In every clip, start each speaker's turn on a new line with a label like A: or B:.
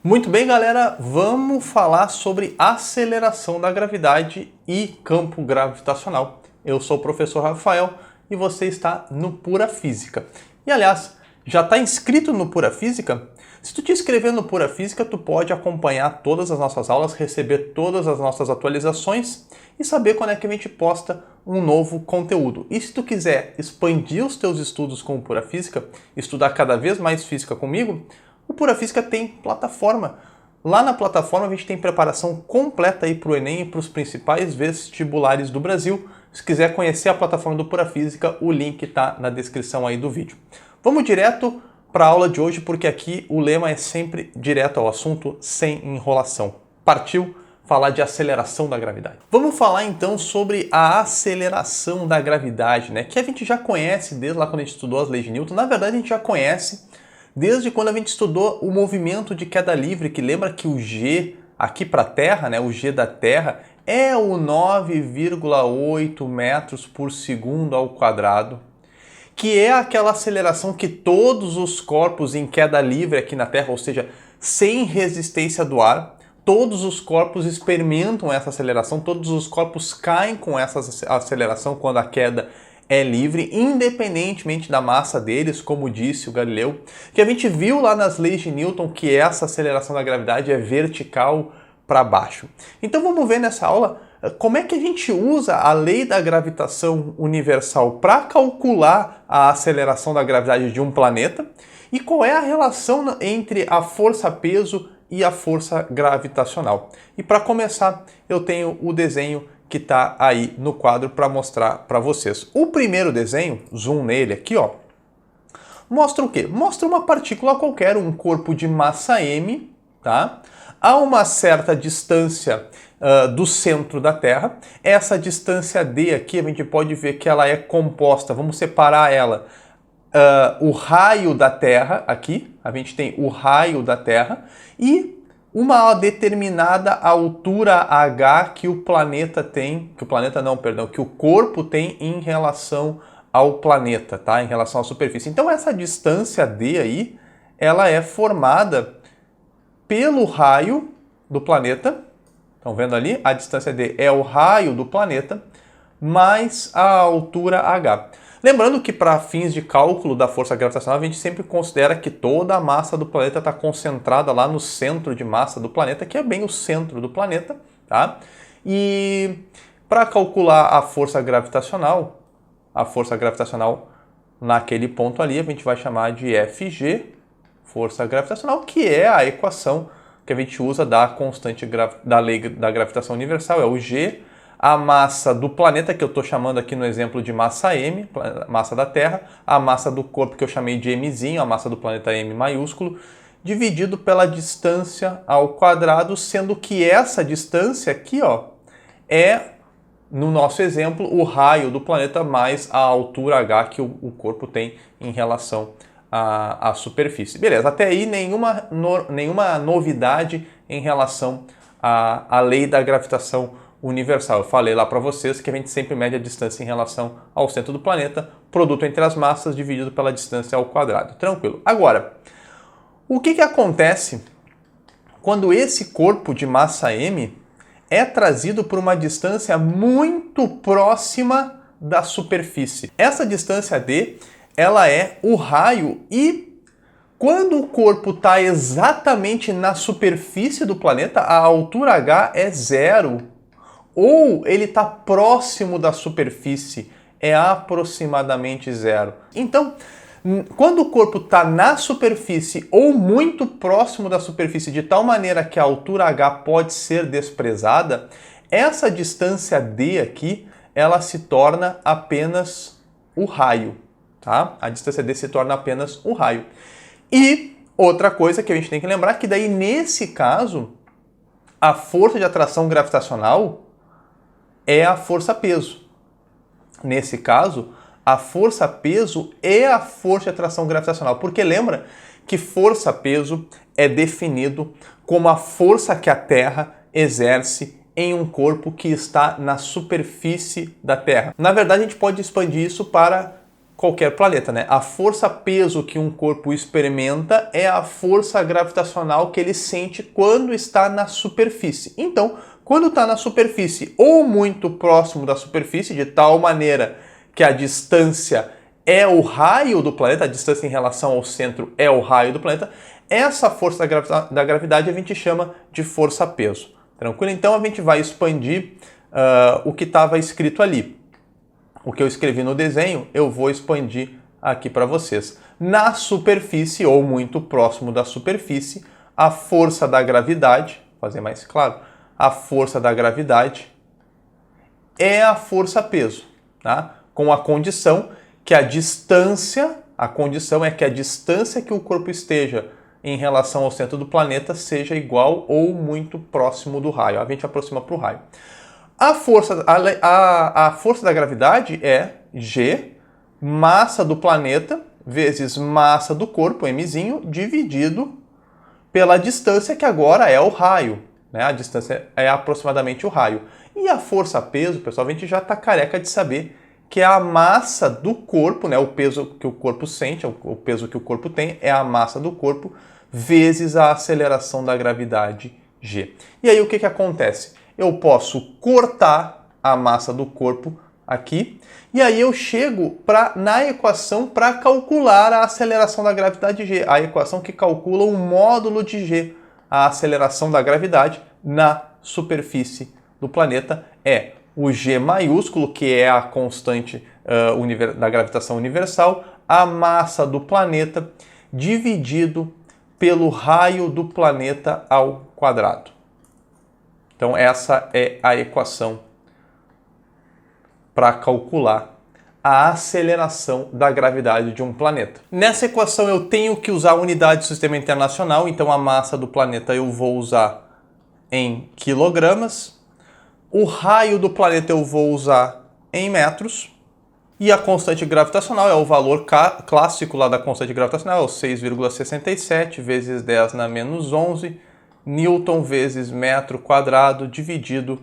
A: Muito bem, galera, vamos falar sobre aceleração da gravidade e campo gravitacional. Eu sou o professor Rafael e você está no Pura Física. E aliás, já está inscrito no Pura Física? Se tu te inscrever no Pura Física, tu pode acompanhar todas as nossas aulas, receber todas as nossas atualizações e saber quando é que a gente posta um novo conteúdo. E se tu quiser expandir os teus estudos com o Pura Física, estudar cada vez mais física comigo, o Pura Física tem plataforma. Lá na plataforma a gente tem preparação completa para o Enem e para os principais vestibulares do Brasil. Se quiser conhecer a plataforma do Pura Física, o link está na descrição aí do vídeo. Vamos direto para a aula de hoje, porque aqui o lema é sempre direto ao assunto, sem enrolação. Partiu falar de aceleração da gravidade. Vamos falar então sobre a aceleração da gravidade, né? Que a gente já conhece desde lá quando a gente estudou as leis de Newton. Na verdade a gente já conhece desde quando a gente estudou o movimento de queda livre, que lembra que o G aqui para a Terra, né, o G da Terra, é o 9,8 metros por segundo ao quadrado, que é aquela aceleração que todos os corpos em queda livre aqui na Terra, ou seja, sem resistência do ar, todos os corpos experimentam essa aceleração, todos os corpos caem com essa aceleração quando a queda é livre, independentemente da massa deles, como disse o Galileu, que a gente viu lá nas leis de Newton que essa aceleração da gravidade é vertical para baixo. Então vamos ver nessa aula como é que a gente usa a lei da gravitação universal para calcular a aceleração da gravidade de um planeta e qual é a relação entre a força-peso e a força gravitacional. E para começar, eu tenho o desenho que está aí no quadro para mostrar para vocês. O primeiro desenho, zoom nele aqui, ó, mostra o quê? Mostra uma partícula qualquer, um corpo de massa m, tá? A uma certa distância do centro da Terra. Essa distância d aqui, a gente pode ver que ela é composta, vamos separar ela, o raio da Terra, aqui, a gente tem o raio da Terra, e uma determinada altura h que o planeta tem, que o corpo tem em relação ao planeta, tá? Em relação à superfície. Então essa distância d aí, ela é formada pelo raio do planeta. Estão vendo ali? A distância d é o raio do planeta mais a altura h. Lembrando que para fins de cálculo da força gravitacional, a gente sempre considera que toda a massa do planeta está concentrada lá no centro de massa do planeta, que é bem o centro do planeta, tá? E para calcular a força gravitacional naquele ponto ali, a gente vai chamar de Fg, força gravitacional, que é a equação que a gente usa da constante da lei da gravitação universal, é o G, a massa do planeta, que eu estou chamando aqui no exemplo de massa m, massa da Terra, a massa do corpo que eu chamei de mzinho, a massa do planeta m maiúsculo, dividido pela distância ao quadrado, sendo que essa distância aqui, ó, é, no nosso exemplo, o raio do planeta mais a altura h que o corpo tem em relação à superfície. Beleza, até aí nenhuma novidade em relação à lei da gravitação universal. Eu falei lá para vocês que a gente sempre mede a distância em relação ao centro do planeta, produto entre as massas dividido pela distância ao quadrado. Tranquilo. Agora, o que acontece quando esse corpo de massa m é trazido por uma distância muito próxima da superfície? Essa distância d, ela é o raio e quando o corpo está exatamente na superfície do planeta, a altura h é zero. Ou ele está próximo da superfície, é aproximadamente zero. Então, quando o corpo está na superfície ou muito próximo da superfície, de tal maneira que a altura h pode ser desprezada, essa distância d aqui, ela se torna apenas o raio, tá? A distância d se torna apenas o raio. E outra coisa que a gente tem que lembrar, que daí nesse caso, a força de atração gravitacional é a força-peso. Nesse caso, a força-peso é a força de atração gravitacional, porque lembra que força-peso é definido como a força que a Terra exerce em um corpo que está na superfície da Terra. Na verdade, a gente pode expandir isso para qualquer planeta, né? A força-peso que um corpo experimenta é a força gravitacional que ele sente quando está na superfície. Então, quando está na superfície ou muito próximo da superfície, de tal maneira que a distância é o raio do planeta, a distância em relação ao centro é o raio do planeta, essa força da gravidade a gente chama de força-peso. Tranquilo? Então a gente vai expandir o que estava escrito ali. O que eu escrevi no desenho, eu vou expandir aqui para vocês. Na superfície, ou muito próximo da superfície, a força da gravidade, vou fazer mais claro, a força da gravidade é a força-peso, tá? Com a condição que a condição é que a distância que o corpo esteja em relação ao centro do planeta seja igual ou muito próximo do raio. A gente aproxima para o raio. A força da gravidade é G, massa do planeta, vezes massa do corpo, mzinho, dividido pela distância que agora é o raio. Né? A distância é aproximadamente o raio. E a força-peso, pessoal, a gente já está careca de saber que é a massa do corpo, né? O peso que o corpo sente, o peso que o corpo tem, é a massa do corpo, vezes a aceleração da gravidade G. E aí o que acontece? Eu posso cortar a massa do corpo aqui, e aí eu chego na equação para calcular a aceleração da gravidade G, a equação que calcula o módulo de G, a aceleração da gravidade na superfície do planeta é o G maiúsculo, que é a constante da gravitação universal, a massa do planeta dividido pelo raio do planeta ao quadrado. Então essa é a equação para calcular a aceleração da gravidade de um planeta. Nessa equação eu tenho que usar a unidade do sistema internacional, então a massa do planeta eu vou usar em quilogramas, o raio do planeta eu vou usar em metros, e a constante gravitacional é o valor clássico lá da constante gravitacional, é o 6,67 vezes 10 na menos 11 Newton vezes metro quadrado dividido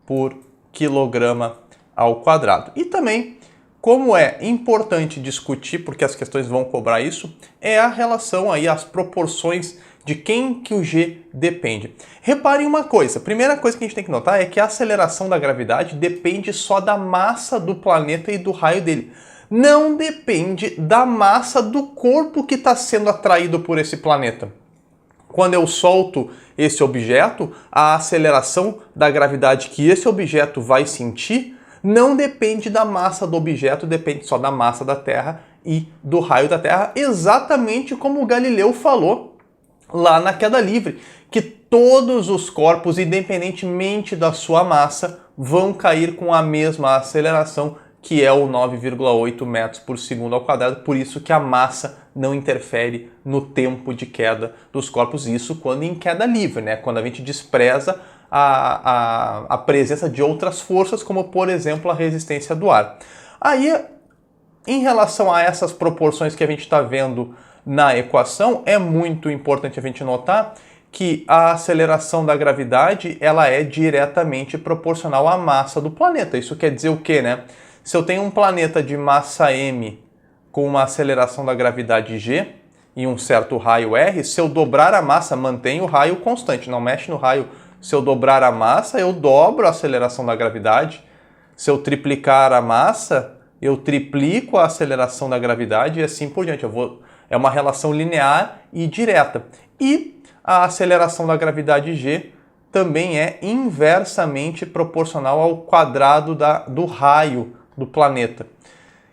A: por quilograma ao quadrado. E também, como é importante discutir, porque as questões vão cobrar isso, é a relação aí, as proporções de quem que o G depende. Reparem uma coisa, a primeira coisa que a gente tem que notar é que a aceleração da gravidade depende só da massa do planeta e do raio dele. Não depende da massa do corpo que está sendo atraído por esse planeta. Quando eu solto esse objeto, a aceleração da gravidade que esse objeto vai sentir não depende da massa do objeto, depende só da massa da Terra e do raio da Terra, exatamente como o Galileu falou lá na queda livre, que todos os corpos, independentemente da sua massa, vão cair com a mesma aceleração, que é o 9,8 metros por segundo ao quadrado, por isso que a massa não interfere no tempo de queda dos corpos, isso quando em queda livre, né? Quando a gente despreza a presença de outras forças, como por exemplo a resistência do ar. Aí, em relação a essas proporções que a gente está vendo na equação, é muito importante a gente notar que a aceleração da gravidade ela é diretamente proporcional à massa do planeta. Isso quer dizer o quê, né? Se eu tenho um planeta de massa m com uma aceleração da gravidade g e um certo raio r, se eu dobrar a massa, mantém o raio constante, não mexe no raio. Se eu dobrar a massa, eu dobro a aceleração da gravidade. Se eu triplicar a massa, eu triplico a aceleração da gravidade e assim por diante. É uma relação linear e direta. E a aceleração da gravidade g também é inversamente proporcional ao quadrado do raio do planeta.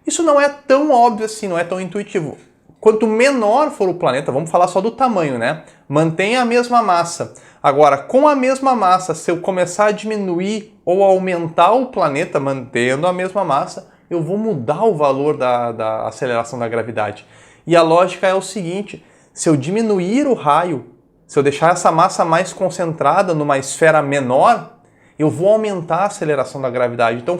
A: Isso não é tão óbvio assim, não é tão intuitivo. Quanto menor for o planeta, vamos falar só do tamanho, né? Mantenha a mesma massa. Agora, com a mesma massa, se eu começar a diminuir ou aumentar o planeta mantendo a mesma massa, eu vou mudar o valor da aceleração da gravidade. E a lógica é o seguinte, se eu diminuir o raio, se eu deixar essa massa mais concentrada numa esfera menor, eu vou aumentar a aceleração da gravidade. Então,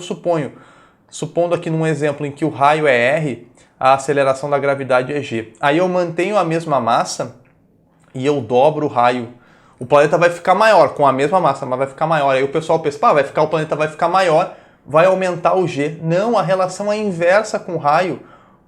A: supondo aqui num exemplo em que o raio é R, a aceleração da gravidade é G. Aí eu mantenho a mesma massa e eu dobro o raio. O planeta vai ficar maior, com a mesma massa, mas vai ficar maior. Aí o pessoal pensa, o planeta vai ficar maior, vai aumentar o G. Não, a relação é inversa com o raio.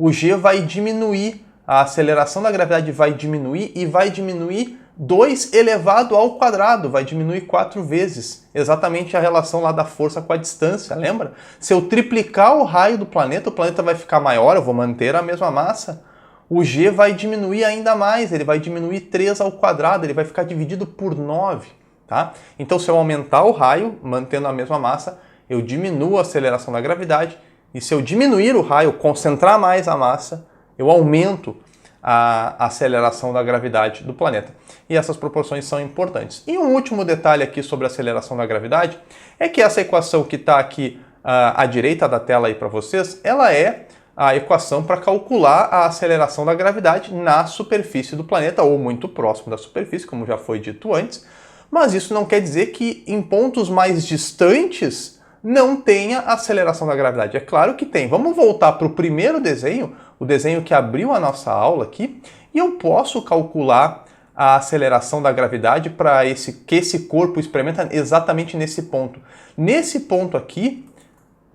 A: o G vai diminuir, a aceleração da gravidade vai diminuir e vai diminuir 2 elevado ao quadrado, vai diminuir 4 vezes. Exatamente a relação lá da força com a distância, lembra? Se eu triplicar o raio do planeta, o planeta vai ficar maior, eu vou manter a mesma massa. O G vai diminuir ainda mais, ele vai diminuir 3 ao quadrado, ele vai ficar dividido por 9. Tá? Então, se eu aumentar o raio, mantendo a mesma massa, eu diminuo a aceleração da gravidade. E se eu diminuir o raio, concentrar mais a massa, eu aumento a aceleração da gravidade do planeta. E essas proporções são importantes. E um último detalhe aqui sobre a aceleração da gravidade é que essa equação que está aqui à direita da tela aí para vocês, ela é a equação para calcular a aceleração da gravidade na superfície do planeta, ou muito próximo da superfície, como já foi dito antes. Mas isso não quer dizer que em pontos mais distantes não tenha aceleração da gravidade. É claro que tem. Vamos voltar para o primeiro desenho, o desenho que abriu a nossa aula aqui, e eu posso calcular a aceleração da gravidade para que esse corpo experimenta exatamente nesse ponto. Nesse ponto aqui,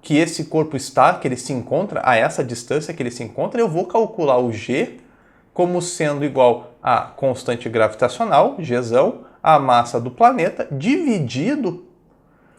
A: que esse corpo está, que ele se encontra, a essa distância que ele se encontra, eu vou calcular o G como sendo igual a constante gravitacional, Gzão, a massa do planeta, dividido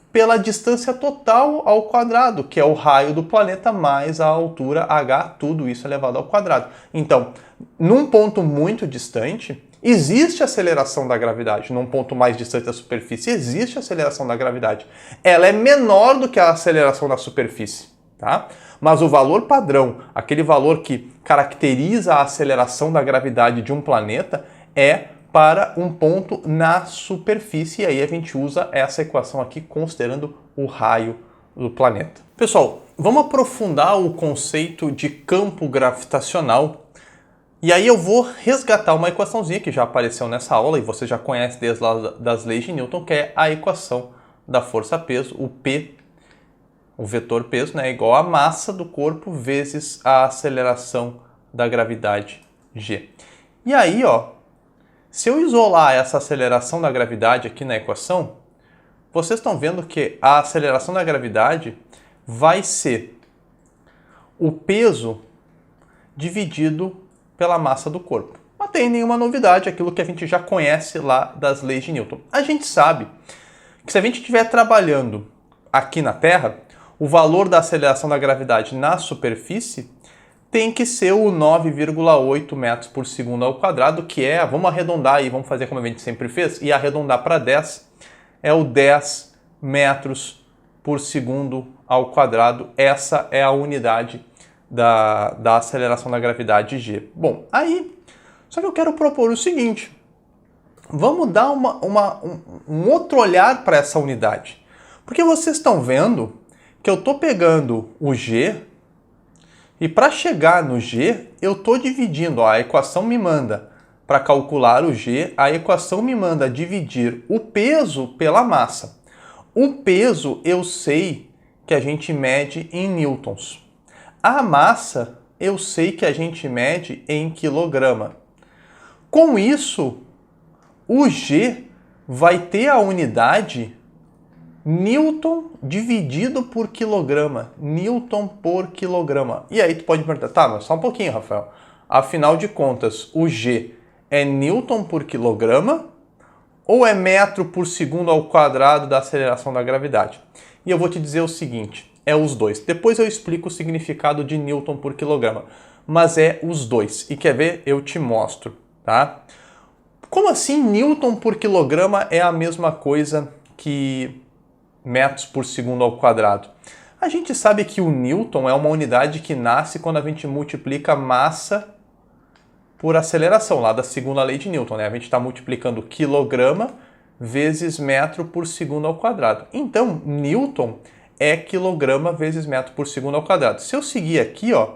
A: pela distância total ao quadrado, que é o raio do planeta mais a altura h, tudo isso elevado ao quadrado. Então, num ponto muito distante, existe aceleração da gravidade. Num ponto mais distante da superfície, existe aceleração da gravidade. Ela é menor do que a aceleração da superfície, tá? Mas o valor padrão, aquele valor que caracteriza a aceleração da gravidade de um planeta, é para um ponto na superfície, e aí a gente usa essa equação aqui considerando o raio do planeta. Pessoal, vamos aprofundar o conceito de campo gravitacional, e aí eu vou resgatar uma equaçãozinha que já apareceu nessa aula e você já conhece desde lá das leis de Newton, que é a equação da força-peso, o P, o vetor peso, né, é igual à massa do corpo vezes a aceleração da gravidade G. E aí, ó, se eu isolar essa aceleração da gravidade aqui na equação, vocês estão vendo que a aceleração da gravidade vai ser o peso dividido pela massa do corpo. Não tem nenhuma novidade, aquilo que a gente já conhece lá das leis de Newton. A gente sabe que se a gente estiver trabalhando aqui na Terra, o valor da aceleração da gravidade na superfície tem que ser o 9,8 metros por segundo ao quadrado, que é, vamos arredondar aí, vamos fazer como a gente sempre fez, e arredondar para 10, é o 10 metros por segundo ao quadrado. Essa é a unidade da aceleração da gravidade G. Bom, aí, só que eu quero propor o seguinte, vamos dar um outro olhar para essa unidade. Porque vocês estão vendo que eu estou pegando o G, e para chegar no G, eu estou dividindo, ó, a equação me manda, para calcular o G, a equação me manda dividir o peso pela massa. O peso eu sei que a gente mede em newtons. A massa eu sei que a gente mede em quilograma. Com isso, o G vai ter a unidade Newton dividido por quilograma. Newton por quilograma. E aí tu pode me perguntar, tá, mas só um pouquinho, Rafael. Afinal de contas, o G é Newton por quilograma ou é metro por segundo ao quadrado da aceleração da gravidade? E eu vou te dizer o seguinte, é os dois. Depois eu explico o significado de Newton por quilograma. Mas é os dois. E quer ver? Eu te mostro, tá? Como assim Newton por quilograma é a mesma coisa que metros por segundo ao quadrado? A gente sabe que o Newton é uma unidade que nasce quando a gente multiplica massa por aceleração, lá da segunda lei de Newton, né? A gente está multiplicando quilograma vezes metro por segundo ao quadrado. Então, Newton é quilograma vezes metro por segundo ao quadrado. Se eu seguir aqui, ó,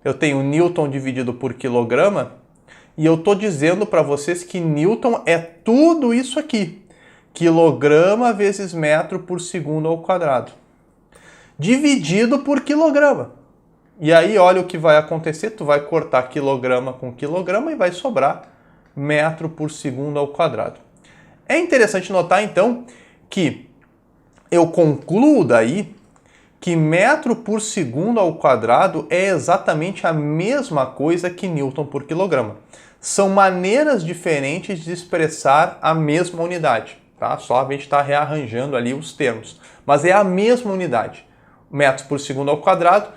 A: eu tenho Newton dividido por quilograma e eu estou dizendo para vocês que Newton é tudo isso aqui. Quilograma vezes metro por segundo ao quadrado, dividido por quilograma. E aí olha o que vai acontecer, tu vai cortar quilograma com quilograma e vai sobrar metro por segundo ao quadrado. É interessante notar então que eu concluo daí que metro por segundo ao quadrado é exatamente a mesma coisa que newton por quilograma. São maneiras diferentes de expressar a mesma unidade, tá? Só a gente está rearranjando ali os termos, mas é a mesma unidade, metros por segundo ao quadrado,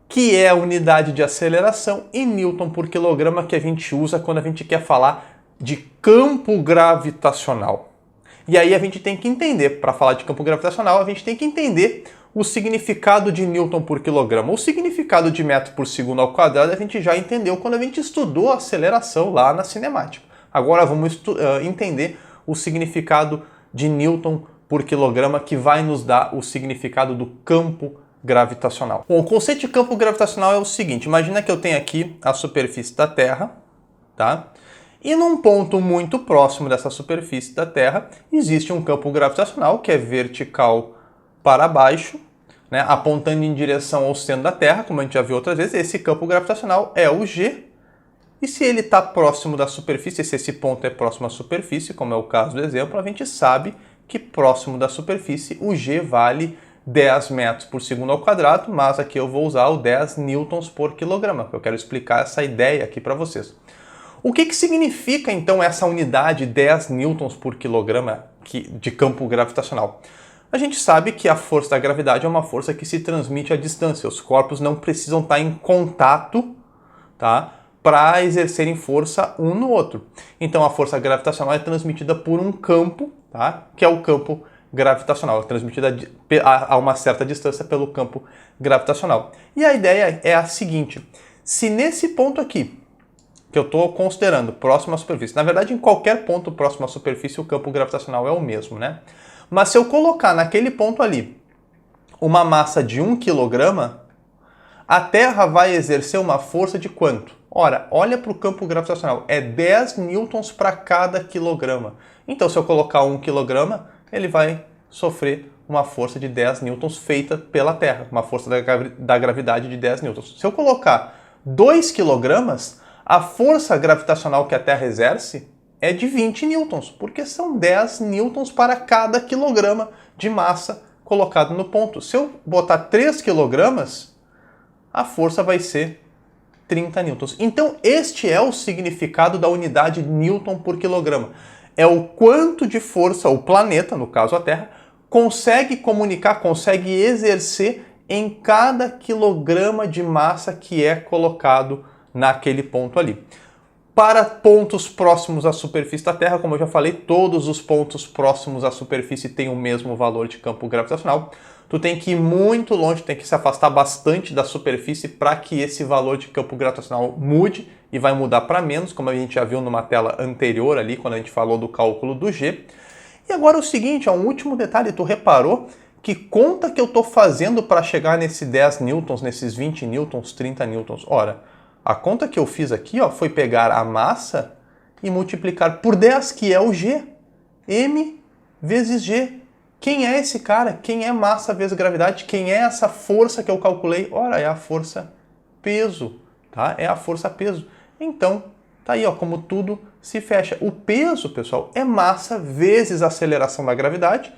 A: que é a unidade de aceleração, e newton por quilograma, que a gente usa quando a gente quer falar de campo gravitacional. E aí a gente tem que entender, para falar de campo gravitacional, a gente tem que entender o significado de newton por quilograma. O significado de metro por segundo ao quadrado a gente já entendeu quando a gente estudou a aceleração lá na cinemática. Agora vamos entender o significado de newton por quilograma, que vai nos dar o significado do campo gravitacional. Bom, o conceito de campo gravitacional é o seguinte: imagina que eu tenho aqui a superfície da Terra, tá? E num ponto muito próximo dessa superfície da Terra existe um campo gravitacional que é vertical para baixo, né, apontando em direção ao centro da Terra, como a gente já viu outras vezes. Esse campo gravitacional é o G, e se ele está próximo da superfície, se esse ponto é próximo à superfície, como é o caso do exemplo, a gente sabe que próximo da superfície o G vale 10 metros por segundo ao quadrado, mas aqui eu vou usar o 10 newtons por quilograma, porque eu quero explicar essa ideia aqui para vocês. O que significa então essa unidade 10 newtons por quilograma de campo gravitacional? A gente sabe que a força da gravidade é uma força que se transmite à distância. Os corpos não precisam estar em contato, tá, para exercerem força um no outro. Então a força gravitacional é transmitida por um campo, tá, que é o campo gravitacional, é transmitida a uma certa distância pelo campo gravitacional. E a ideia é a seguinte: se nesse ponto aqui, que eu estou considerando próximo à superfície, na verdade em qualquer ponto próximo à superfície o campo gravitacional é o mesmo, né? Mas se eu colocar naquele ponto ali uma massa de 1 kg, a Terra vai exercer uma força de quanto? Ora, olha para o campo gravitacional, é 10 newtons para cada quilograma. Então, se eu colocar 1 kg, ele vai sofrer uma força de 10 newtons feita pela Terra, uma força da gravidade de 10 newtons. Se eu colocar 2 kg, a força gravitacional que a Terra exerce é de 20 newtons, porque são 10 newtons para cada quilograma de massa colocado no ponto. Se eu botar 3 kg, a força vai ser 30 newtons. Então, este é o significado da unidade newton por quilograma. É o quanto de força o planeta, no caso a Terra, consegue comunicar, consegue exercer em cada quilograma de massa que é colocado naquele ponto ali. Para pontos próximos à superfície da Terra, como eu já falei, todos os pontos próximos à superfície têm o mesmo valor de campo gravitacional. Tu tem que ir muito longe, tem que se afastar bastante da superfície para que esse valor de campo gravitacional mude, e vai mudar para menos, como a gente já viu numa tela anterior ali, quando a gente falou do cálculo do G. E agora o seguinte, um último detalhe: tu reparou que conta que eu estou fazendo para chegar nesse 10 newtons, nesses 20 newtons, 30 newtons? Ora, a conta que eu fiz aqui, ó, foi pegar a massa e multiplicar por 10, que é o G. M vezes G. Quem é esse cara? Quem é massa vezes gravidade? Quem é essa força que eu calculei? Ora, é a força peso, tá? É a força peso. Então, tá aí, ó, como tudo se fecha. O peso, pessoal, é massa vezes aceleração da gravidade,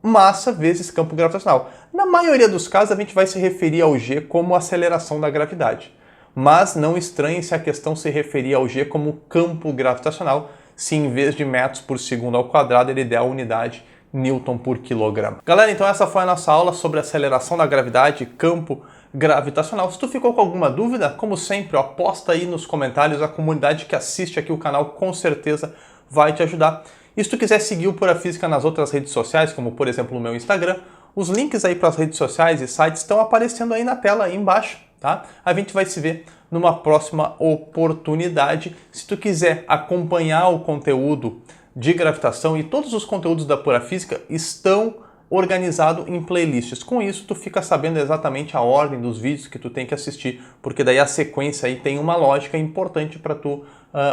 A: massa vezes campo gravitacional. Na maioria dos casos, a gente vai se referir ao G como aceleração da gravidade. Mas não estranhe se a questão se referir ao G como campo gravitacional, se em vez de metros por segundo ao quadrado ele der a unidade newton por quilograma. Galera, então essa foi a nossa aula sobre aceleração da gravidade e campo gravitacional. Se tu ficou com alguma dúvida, como sempre, ó, posta aí nos comentários. A comunidade que assiste aqui o canal com certeza vai te ajudar. E se tu quiser seguir o Pura Física nas outras redes sociais, como por exemplo no meu Instagram, os links aí para as redes sociais e sites estão aparecendo aí na tela, aí embaixo. Tá? A gente vai se ver numa próxima oportunidade. Se tu quiser acompanhar o conteúdo de gravitação, e todos os conteúdos da Pura Física estão organizados em playlists. Com isso, tu fica sabendo exatamente a ordem dos vídeos que tu tem que assistir, porque daí a sequência aí tem uma lógica importante para tu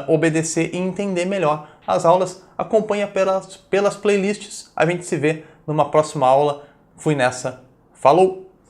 A: obedecer e entender melhor as aulas. Acompanha pelas playlists. A gente se vê numa próxima aula. Fui nessa. Falou!